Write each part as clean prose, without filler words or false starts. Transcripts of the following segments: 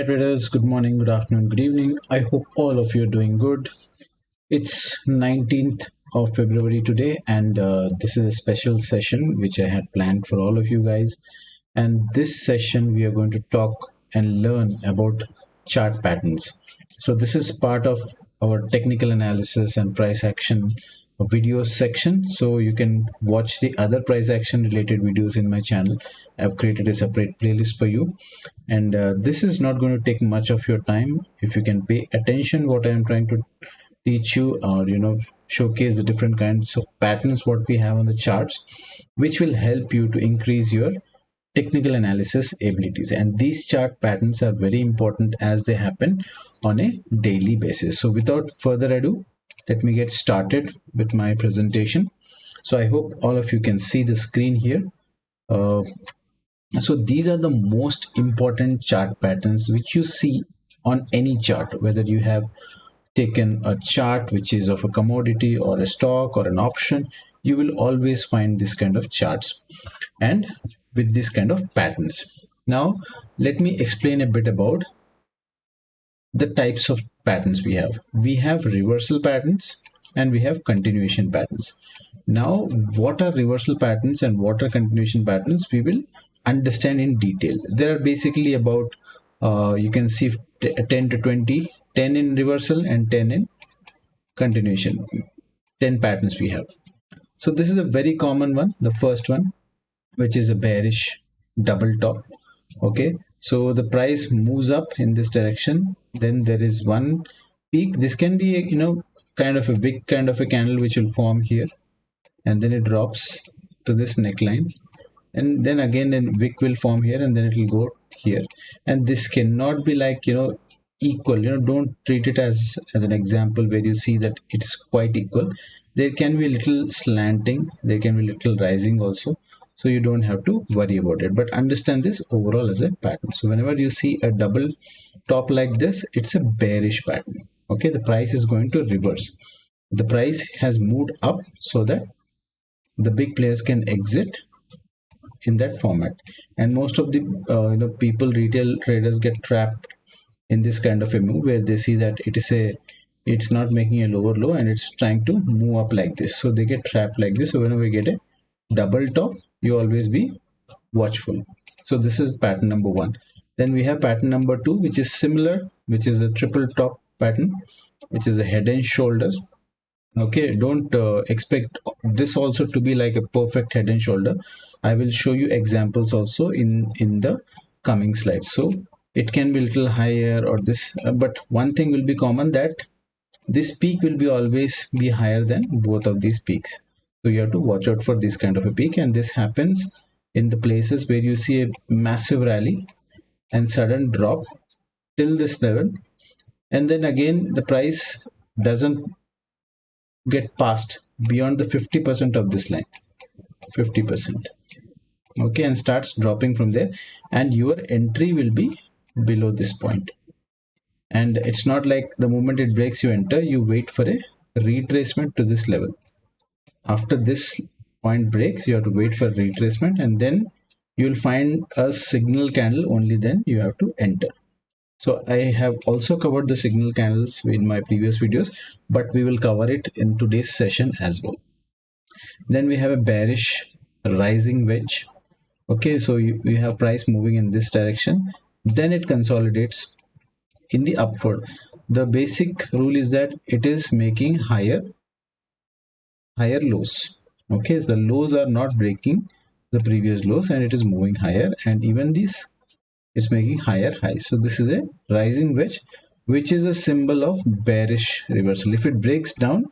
traders, good morning, good afternoon, good evening. I hope all of you are doing good. It's 19th of February today, and this is a special session which I had planned for all of you guys. And this session, we are going to talk and learn about chart patterns. So, this is part of our technical analysis and price action videos section. So, you can watch the other price action related videos in my channel. I've created a separate playlist for you, and this is not going to take much of your time. If you can pay attention what I am trying to teach you, or showcase the different kinds of patterns what we have on the charts, which will help you to increase your technical analysis abilities. And these chart patterns are very important as they happen on a daily basis. So without further ado, let me get started with my presentation. So I hope all of you can see the screen here. So these are the most important chart patterns which you see on any chart, whether you have taken a chart which is of a commodity or a stock or an option. You will always find this kind of charts and with this kind of patterns. Now let me explain a bit about the types of patterns we have. We have reversal patterns and we have continuation patterns. Now what are reversal patterns and what are continuation patterns, we will understand in detail. There are basically about you can see 10 to 20, 10 in reversal and 10 in continuation. 10 patterns we have. So this is a very common one, the first one, which is a bearish double top. Okay, so the price moves up in this direction, then there is one peak. This can be a, kind of a big kind of a candle which will form here, and then it drops to this neckline, and then again a wick will form here, and then it will go here. And this cannot be like equal. Don't treat it as an example where you see that it's quite equal. There can be a little slanting, there can be a little rising also, so you don't have to worry about it, but understand this overall as a pattern. So whenever you see a double top like this, it's a bearish pattern. Okay, the price is going to reverse. The price has moved up so that the big players can exit in that format, and most of the people, retail traders, get trapped in this kind of a move where they see that it's not making a lower low and it's trying to move up like this, so they get trapped like this. So whenever we get a double top, you always be watchful. So this is pattern number one. Then we have pattern number two, which is similar, which is a triple top pattern, which is a head and shoulders. Okay, don't expect this also to be like a perfect head and shoulder. I will show you examples also in the coming slides. So it can be a little higher or this, but one thing will be common, that this peak will be always be higher than both of these peaks. So you have to watch out for this kind of a peak, and this happens in the places where you see a massive rally and sudden drop till this level, and then again the price doesn't get past beyond the 50% of this line, 50%. Okay, and starts dropping from there, and your entry will be below this point. And it's not like the moment it breaks you enter, you wait for a retracement to this level. After this point breaks, you have to wait for retracement, and then you'll find a signal candle, only then you have to enter. So I have also covered the signal candles in my previous videos, but we will cover it in today's session as well. Then we have a bearish rising wedge. Okay, so you have price moving in this direction, then it consolidates in the upward. The basic rule is that it is making higher lows. Okay, so the lows are not breaking the previous lows, and it is moving higher, and even this, it's making higher highs. So this is a rising wedge, which is a symbol of bearish reversal. If it breaks down,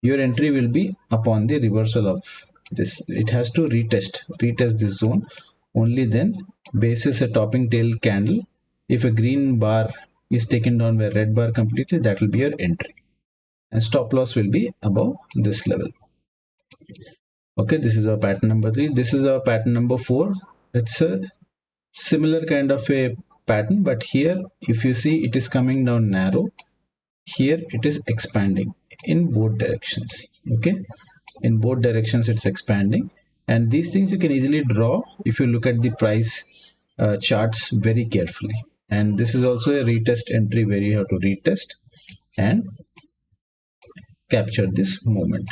your entry will be upon the reversal of this. It has to retest this zone, only then, basis a topping tail candle, if a green bar is taken down by red bar completely, that will be your entry, and stop loss will be above this level. Okay, this is our pattern number 3. This is our pattern number 4. It's a similar kind of a pattern, but here if you see, it is coming down narrow, here it is expanding in both directions. Okay, in both directions it's expanding, and these things you can easily draw if you look at the price charts very carefully. And this is also a retest entry where you have to retest and capture this movement.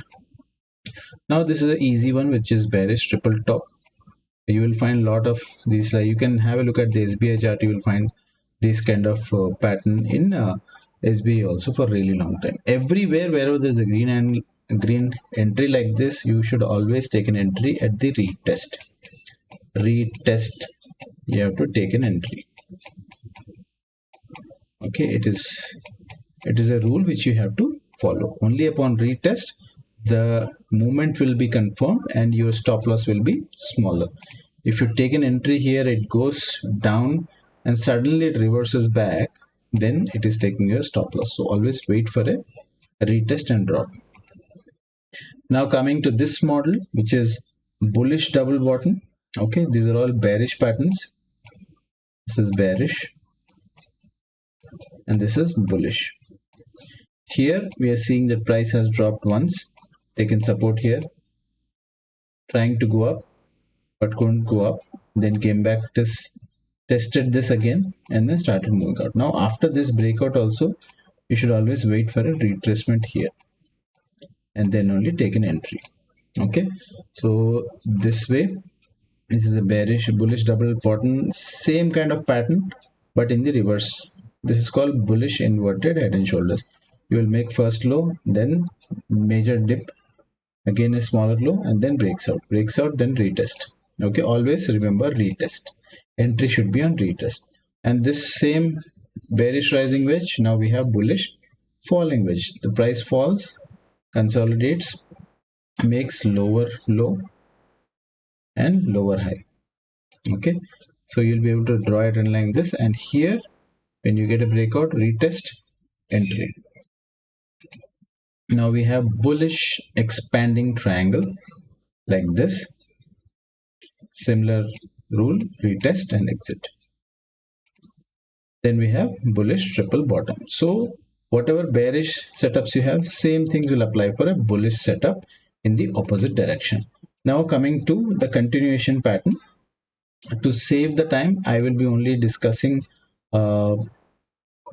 Now this is an easy one, which is bearish triple top. You will find a lot of these. You can have a look at the SBI chart. You will find this kind of pattern in SBI also for really long time. Everywhere wherever there's a green entry like this, you should always take an entry at the retest. Retest, you have to take an entry. Okay, it is a rule which you have to follow. Only upon retest the movement will be confirmed and your stop loss will be smaller. If you take an entry here, it goes down and suddenly it reverses back, then it is taking your stop loss. So always wait for a retest and drop. Now coming to this model, which is bullish double bottom. Okay, these are all bearish patterns. This is bearish and this is bullish. Here we are seeing that price has dropped once, taken support here, trying to go up but couldn't go up, then came back, tested this again and then started moving out. Now after this breakout also, you should always wait for a retracement here and then only take an entry. Okay, so this way, this is a bearish bullish double bottom, same kind of pattern but in the reverse. This is called bullish inverted head and shoulders. You will make first low, then major dip, again a smaller low, and then breaks out, then retest. Okay, always remember retest. Entry should be on retest. And this same bearish rising wedge, now we have bullish falling wedge. The price falls, consolidates, makes lower low and lower high. Okay, so you'll be able to draw it in like this, and here when you get a breakout, retest, entry. Now we have bullish expanding triangle like this. Similar rule, retest and exit. Then we have bullish triple bottom. So whatever bearish setups you have, same things will apply for a bullish setup in the opposite direction. Now coming to the continuation pattern. To save the time, I will be only discussing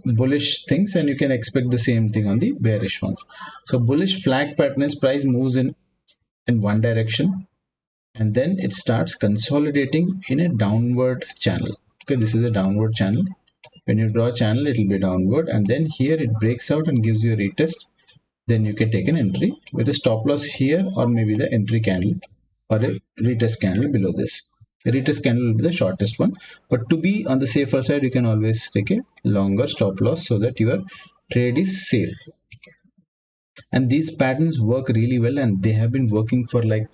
bullish things, and you can expect the same thing on the bearish ones. So bullish flag pattern is price moves in one direction and then it starts consolidating in a downward channel. Okay, this is a downward channel. When you draw a channel, it will be downward, and then here it breaks out and gives you a retest. Then you can take an entry with a stop loss here, or maybe the entry candle or a retest candle below this. The retest candle will be the shortest one, but to be on the safer side, you can always take a longer stop loss so that your trade is safe. And these patterns work really well, and they have been working for like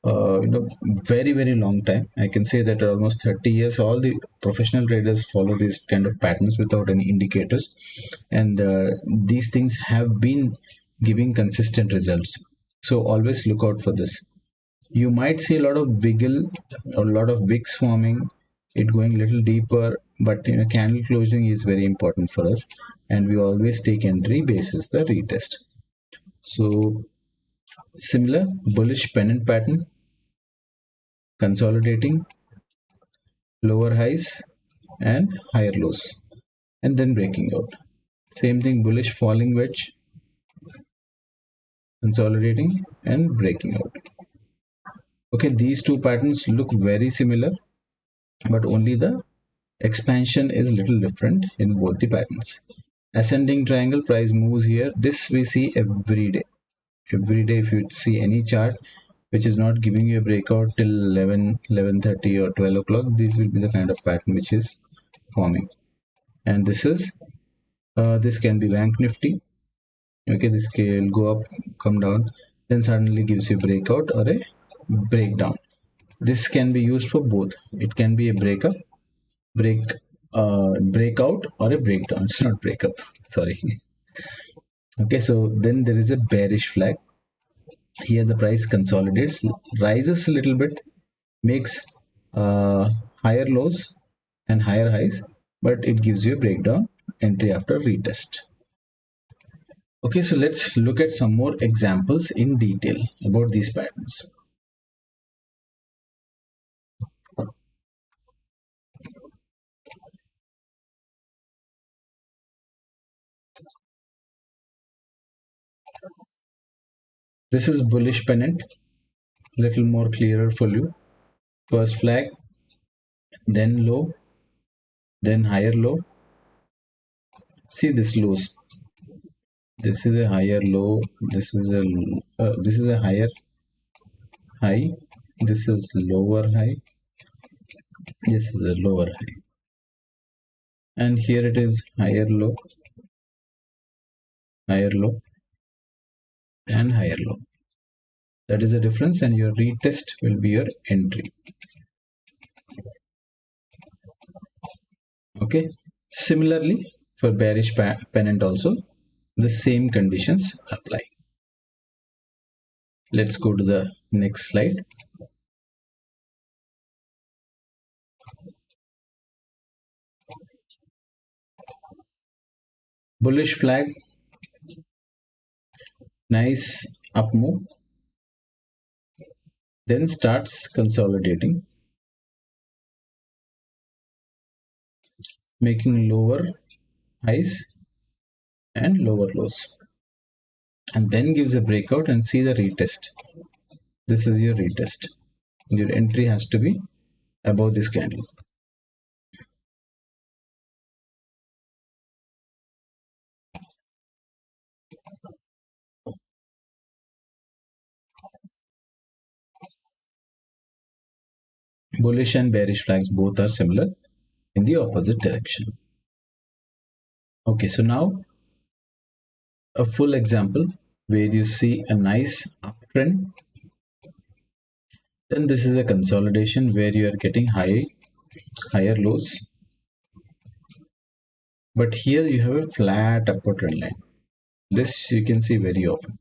very long time. I can say that almost 30 years all the professional traders follow these kind of patterns without any indicators, and these things have been giving consistent results. So always look out for this. You might see a lot of wiggle or a lot of wicks forming, it going a little deeper, but candle closing is very important for us, and we always take entry basis the retest. So similar bullish pennant pattern, consolidating, lower highs and higher lows, and then breaking out. Same thing, bullish falling wedge, consolidating and breaking out. Okay, these two patterns look very similar, but only the expansion is little different in both the patterns. Ascending triangle, price moves here. This we see every day. Every day, if you see any chart which is not giving you a breakout till 11:30 or 12 o'clock, this will be the kind of pattern which is forming. And this is this can be bank nifty. Okay, this will go up, come down, then suddenly gives you a breakout or a breakdown. This can be used for both. It can be a breakup, breakout, or a breakdown. It's not breakup, sorry. Okay, so then there is a bearish flag. Here the price consolidates, rises a little bit, makes higher lows and higher highs, but it gives you a breakdown, entry after retest. Okay, so let's look at some more examples in detail about these patterns. This is bullish pennant, little more clearer for you. First flag, then low, then higher low. See this lows. This is a higher low. This is a higher high. This is lower high. This is a lower high. And here it is higher low, and higher low. That is the difference, and your retest will be your entry. Okay. Similarly, for bearish pennant also, the same conditions apply. Let's go to the next slide. Bullish flag, nice up move, then starts consolidating, making lower highs and lower lows, and then gives a breakout. And see the retest. This is your retest. Your entry has to be above this candle. Bullish and bearish flags both are similar in the opposite direction. Okay, so now a full example where you see a nice uptrend. Then this is a consolidation where you are getting higher lows. But here you have a flat upward trend line. This you can see very often.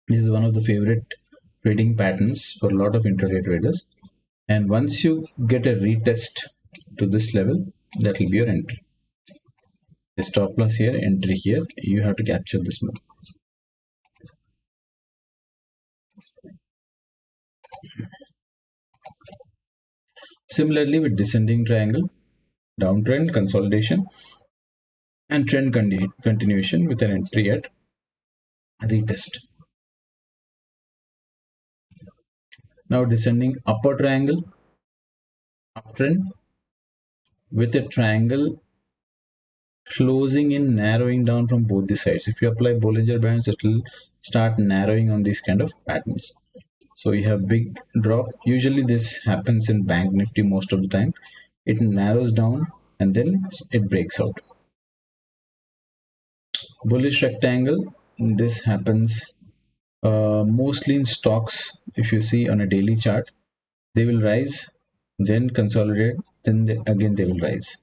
This is one of the favorite trading patterns for a lot of intraday traders. And once you get a retest to this level, that will be your entry. The stop loss here, entry here. You have to capture this move. Similarly, with descending triangle, downtrend, consolidation, and trend continuation with an entry at retest. Now descending upper triangle, uptrend with a triangle closing in, narrowing down from both the sides. If you apply Bollinger Bands, it will start narrowing on these kind of patterns. So you have big drop. Usually this happens in Bank Nifty most of the time. It narrows down and then it breaks out. Bullish rectangle, this happens mostly in stocks. If you see on a daily chart, they will rise, then consolidate, then again they will rise.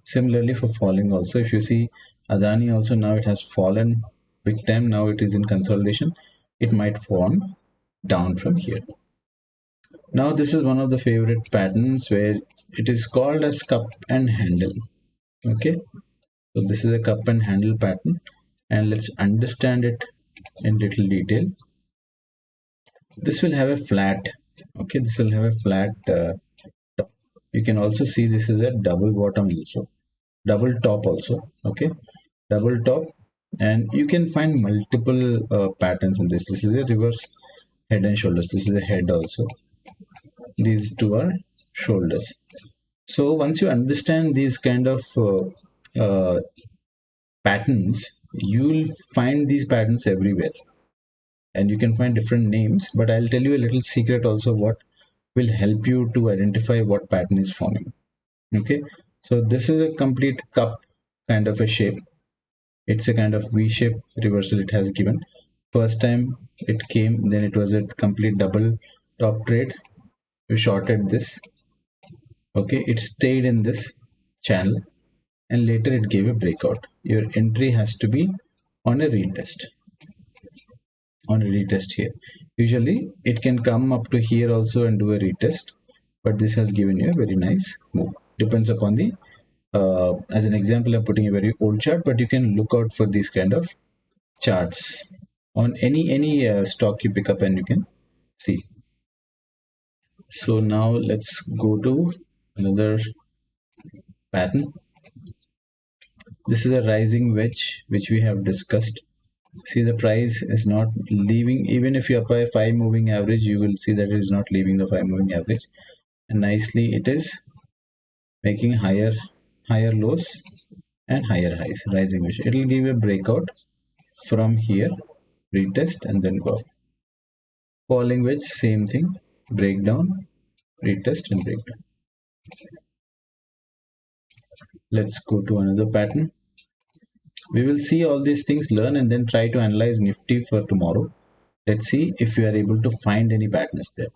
Similarly for falling also, if you see Adani also, now it has fallen big time. Now it is in consolidation. It might fall down from here. Now this is one of the favorite patterns where it is called as cup and handle. Okay, so this is a cup and handle pattern, and let's understand it in little detail. This will have a flat. Okay, this will have a flat top. You can also see this is a double bottom also, double top also. Okay, double top, and you can find multiple patterns in this. This is a reverse head and shoulders. This is a head also. These two are shoulders. So once you understand these kind of patterns, you will find these patterns everywhere, and you can find different names. But I'll tell you a little secret also what will help you to identify what pattern is forming. Okay, so this is a complete cup kind of a shape. It's a kind of V-shape reversal it has given. First time it came, then it was a complete double top trade. We shorted this. Okay, it stayed in this channel, and later it gave a breakout. Your entry has to be on a retest. On a retest here. Usually it can come up to here also and do a retest, but this has given you a very nice move. Depends upon the as an example, I'm putting a very old chart, but you can look out for these kind of charts on any stock you pick up and you can see. So now let's go to another pattern. This is a rising wedge which we have discussed See, the price is not leaving. Even if you apply 5 moving average, you will see that it is not leaving the 5 moving average, and nicely it is making higher lows and higher highs, rising vision. It will give a breakout from here, retest, and then go up. Falling wedge, same thing, breakdown, retest, and breakdown. Let's go to another pattern. We will see all these things, learn, and then try to analyze Nifty for tomorrow. Let's see if we are able to find any patterns there.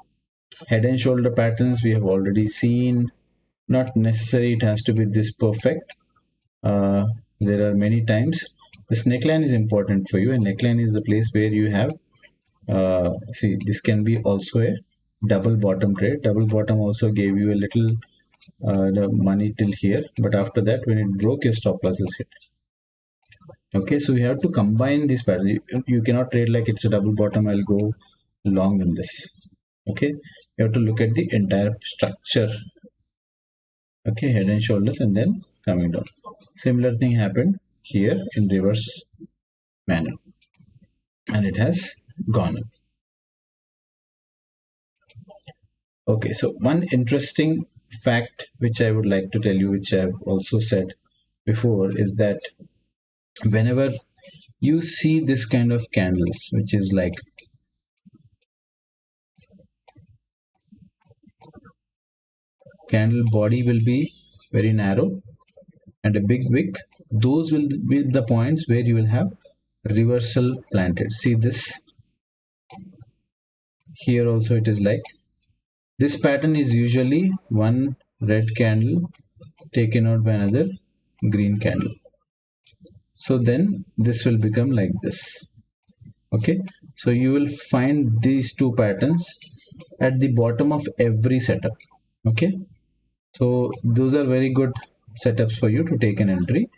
Head and shoulder patterns we have already seen. Not necessary it has to be this perfect. There are many times. This neckline is important for you, and neckline is the place where you have see, this can be also a double bottom trade. Double bottom also gave you a little the money till here, but after that when it broke, your stop loss is hit. Okay, so you have to combine these patterns. You cannot trade like it's a double bottom, I'll go long in this. Okay, you have to look at the entire structure. Okay, head and shoulders and then coming down. Similar thing happened here in reverse manner, and it has gone up. Okay, so one interesting fact which I would like to tell you, which I've also said before, is that whenever you see this kind of candles, which is like candle body will be very narrow and a big wick, those will be the points where you will have reversal planted. See this here also, it is like this pattern is usually one red candle taken out by another green candle. So then this will become like this. Okay, so you will find these two patterns at the bottom of every setup. Okay, so those are very good setups for you to take an entry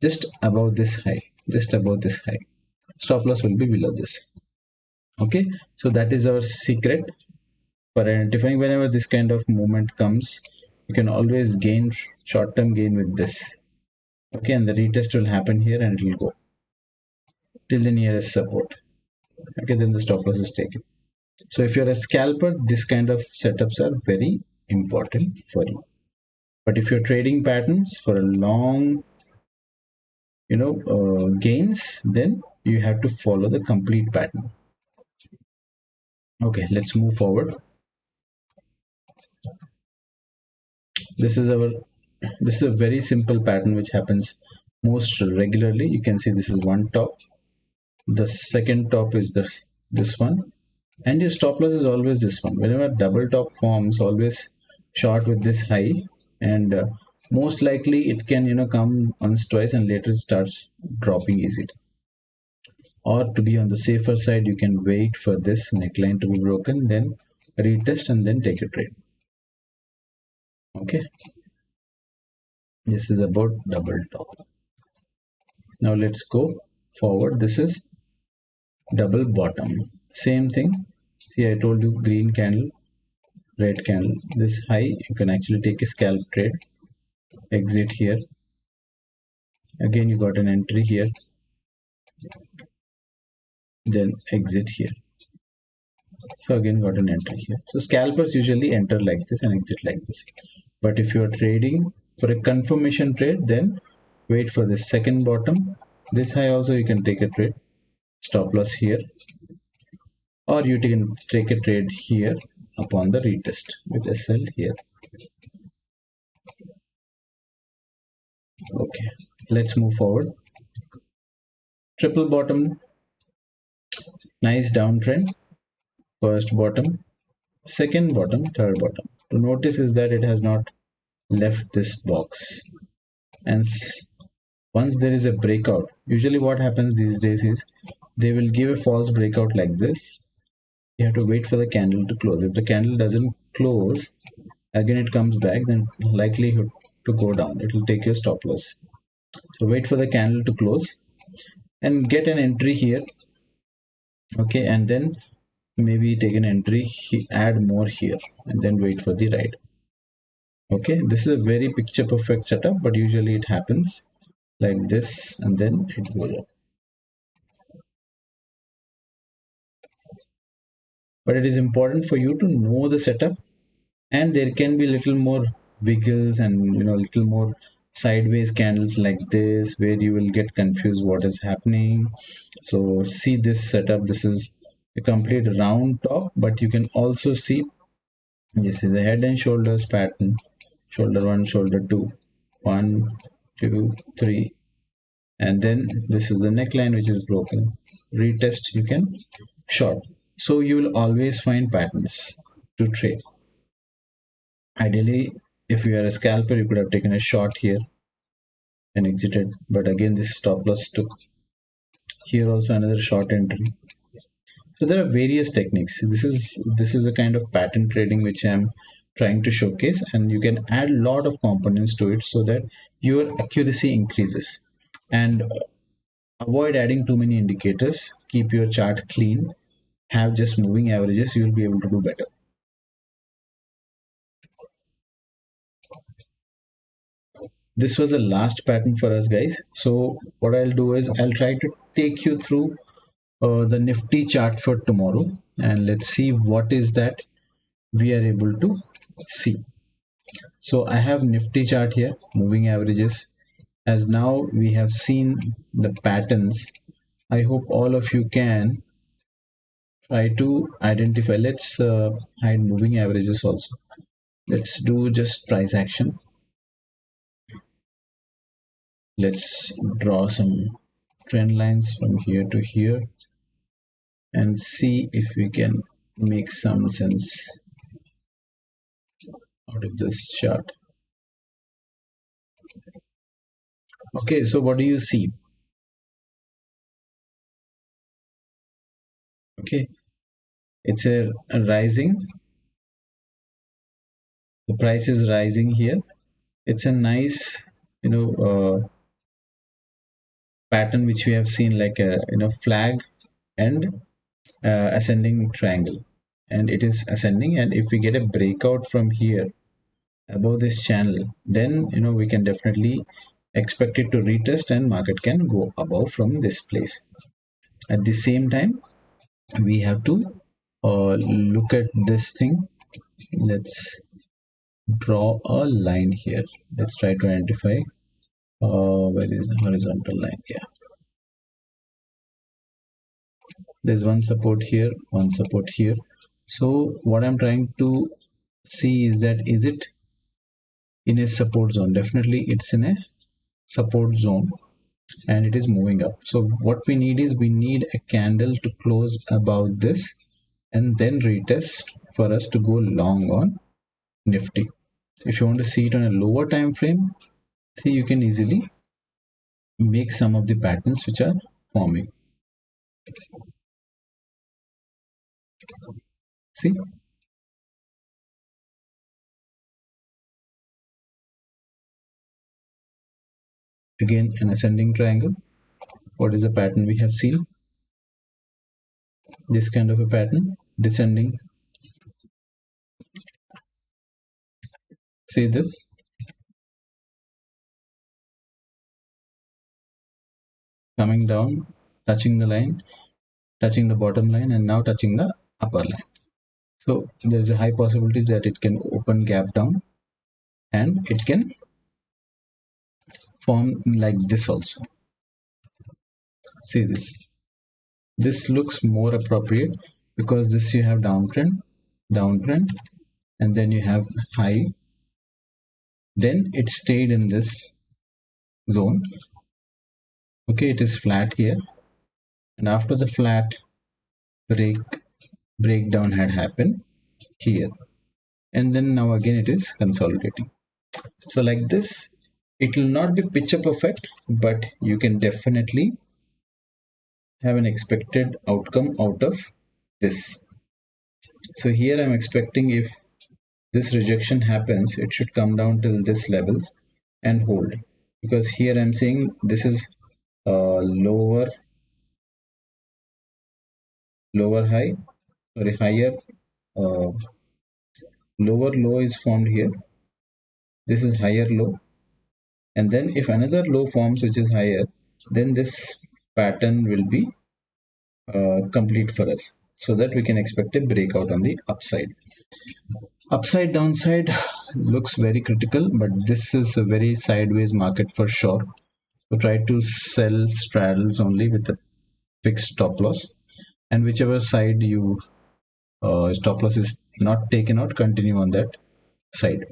just above this high, just above this high. Stop loss will be below this. Okay, so that is our secret for identifying. Whenever this kind of movement comes, you can always gain short-term gain with this. Okay, and the retest will happen here and it will go till the nearest support. Okay, then the stop loss is taken. So if you're a scalper, this kind of setups are very important for you. But if you're trading patterns for a long gains, then you have to follow the complete pattern. Okay, let's move forward. This is a very simple pattern which happens most regularly. You can see this is one top, the second top is this one, and your stop loss is always this one. Whenever double top forms, always short with this high, and most likely it can come once twice and later it starts dropping easily. Or to be on the safer side, you can wait for this neckline to be broken, then retest and then take a trade. Okay, this is about double top. Now let's go forward. This is double bottom, same thing. See, I told you green candle, red candle. This high, you can actually take a scalp trade, exit here. Again, you got an entry here, then exit here. So again got an entry here. So scalpers usually enter like this and exit like this. But if you are trading for a confirmation trade, then wait for the second bottom. This high also you can take a trade, stop loss here, or you can take a trade here upon the retest with SL here. Okay, let's move forward. Triple bottom, nice downtrend. First bottom, second bottom, third bottom. To notice is that it has not left this box, and once there is a breakout, usually what happens these days is they will give a false breakout like this. You have to wait for the candle to close. If the candle doesn't close, again it comes back, then likelihood to go down, it will take your stop loss. So wait for the candle to close and get an entry here. Okay, and then maybe take an entry, add more here, and then wait for the ride. Okay, this is a very picture perfect setup, but usually it happens like this and then it goes up. but it is important for you to know the setup. And there can be little more wiggles and little more sideways candles like this, where you will get confused what is happening. So see this setup, this is a complete round top, but you can also see this is the head and shoulders pattern. Shoulder one, shoulder two, one, two, three, and then this is the neckline which is broken. Retest, you can short. So you will always find patterns to trade. Ideally, if you are a scalper, you could have taken a short here and exited, but again this stop loss took. Here also another short entry. So there are various techniques. This is a kind of pattern trading which I'm trying to showcase, and you can add a lot of components to it so that your accuracy increases. And avoid adding too many indicators. Keep your chart clean. Have just moving averages. You will be able to do better. This was the last pattern for us, guys. So what I'll do is I'll try to take you through the nifty chart for tomorrow, and let's see what is that we are able to see. So I have nifty chart here, moving averages. As now we have seen the patterns, I hope all of you can try to identify. Let's hide moving averages also. Let's do just price action. Let's draw some trend lines from here to here and see if we can make some sense out of this chart. Okay, so what do you see? Okay, it's a rising, the price is rising here. It's a nice pattern which we have seen, like a flag and ascending triangle, and it is ascending. And if we get a breakout from here above this channel, then we can definitely expect it to retest and market can go above from this place. At the same time, we have to look at this thing. Let's draw a line here. Let's try to identify where is the horizontal line. Yeah, there's one support here, one support here. So what I'm trying to see is that, is it in a support zone? Definitely it's in a support zone and it is moving up. So what we need is, we need a candle to close above this and then retest for us to go long on nifty. If you want to see it on a lower time frame, see, you can easily make some of the patterns which are forming. See, again an ascending triangle. What is the pattern we have seen? This kind of a pattern, descending. See this, coming down, touching the line, touching the bottom line, and now touching the upper line. So there's a high possibility that it can open gap down and it can form like this also. See this looks more appropriate, because this you have downtrend, downtrend, and then you have high, then it stayed in this zone. Okay, it is flat here, and after the flat, breakdown had happened here, and then now again it is consolidating. So like this, it will not be picture perfect, but you can definitely have an expected outcome out of this. So here I'm expecting, if this rejection happens, it should come down till this levels and hold, because here I'm saying this is lower high, sorry, higher uh, lower low is formed here. This is higher low, and then if another low forms which is higher, then this pattern will be complete for us. so that we can expect a breakout on the upside. Upside downside looks very critical, but this is a very sideways market for sure. So try to sell straddles only with a fixed stop loss, and whichever side you stop loss is not taken out, continue on that side.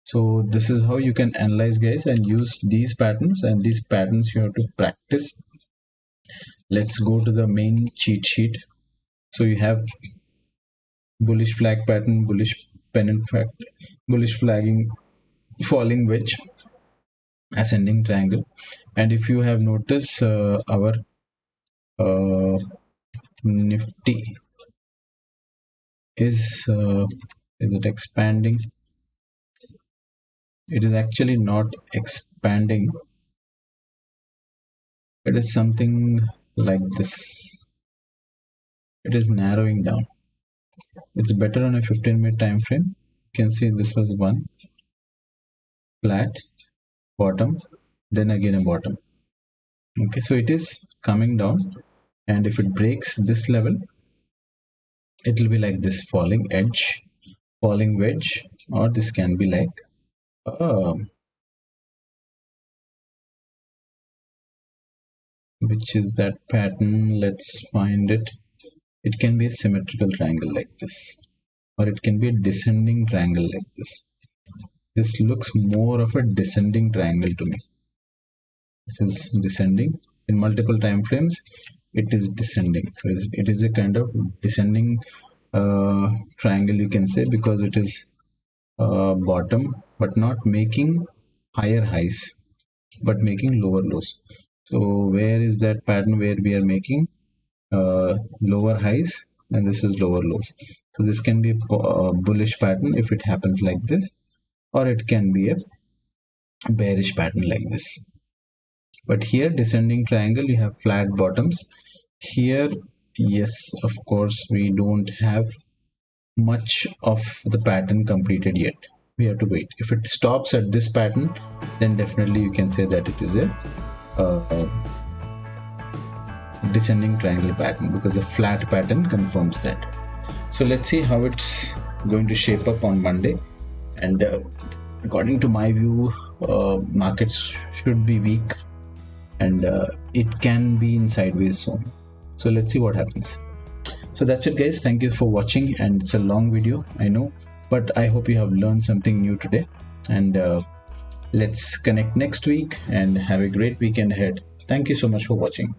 So this is how you can analyze, guys, and use these patterns, and these patterns you have to practice. Let's go to the main cheat sheet. So you have bullish flag pattern, bullish pennant fact, bullish flagging, falling wedge, ascending triangle. And if you have noticed, our nifty is it expanding? It is actually not expanding. It is something like this. It is narrowing down. It's better on a 15-minute time frame. You can see this was one flat bottom, then again a bottom. Okay, so it is coming down, and if it breaks this level, it will be like this falling edge, falling wedge, or this can be like which is that pattern? Let's find it. It can be a symmetrical triangle like this, or it can be a descending triangle like this. This looks more of a descending triangle to me. This is descending in multiple time frames. It is descending, so it is a kind of descending triangle, you can say, because it is bottom but not making higher highs but making lower lows. So where is that pattern where we are making lower highs and this is lower lows? So this can be a bullish pattern if it happens like this, or it can be a bearish pattern like this. But here descending triangle, you have flat bottoms. Here, yes, of course, we don't have much of the pattern completed yet. We have to wait. If it stops at this pattern, then definitely you can say that it is a descending triangle pattern, because a flat pattern confirms that. So let's see how it's going to shape up on Monday. And according to my view, markets should be weak, and it can be in sideways zone. So let's see what happens. So that's it, guys. Thank you for watching, and it's a long video, I know, but I hope you have learned something new today. And let's connect next week and have a great weekend ahead. Thank you so much for watching.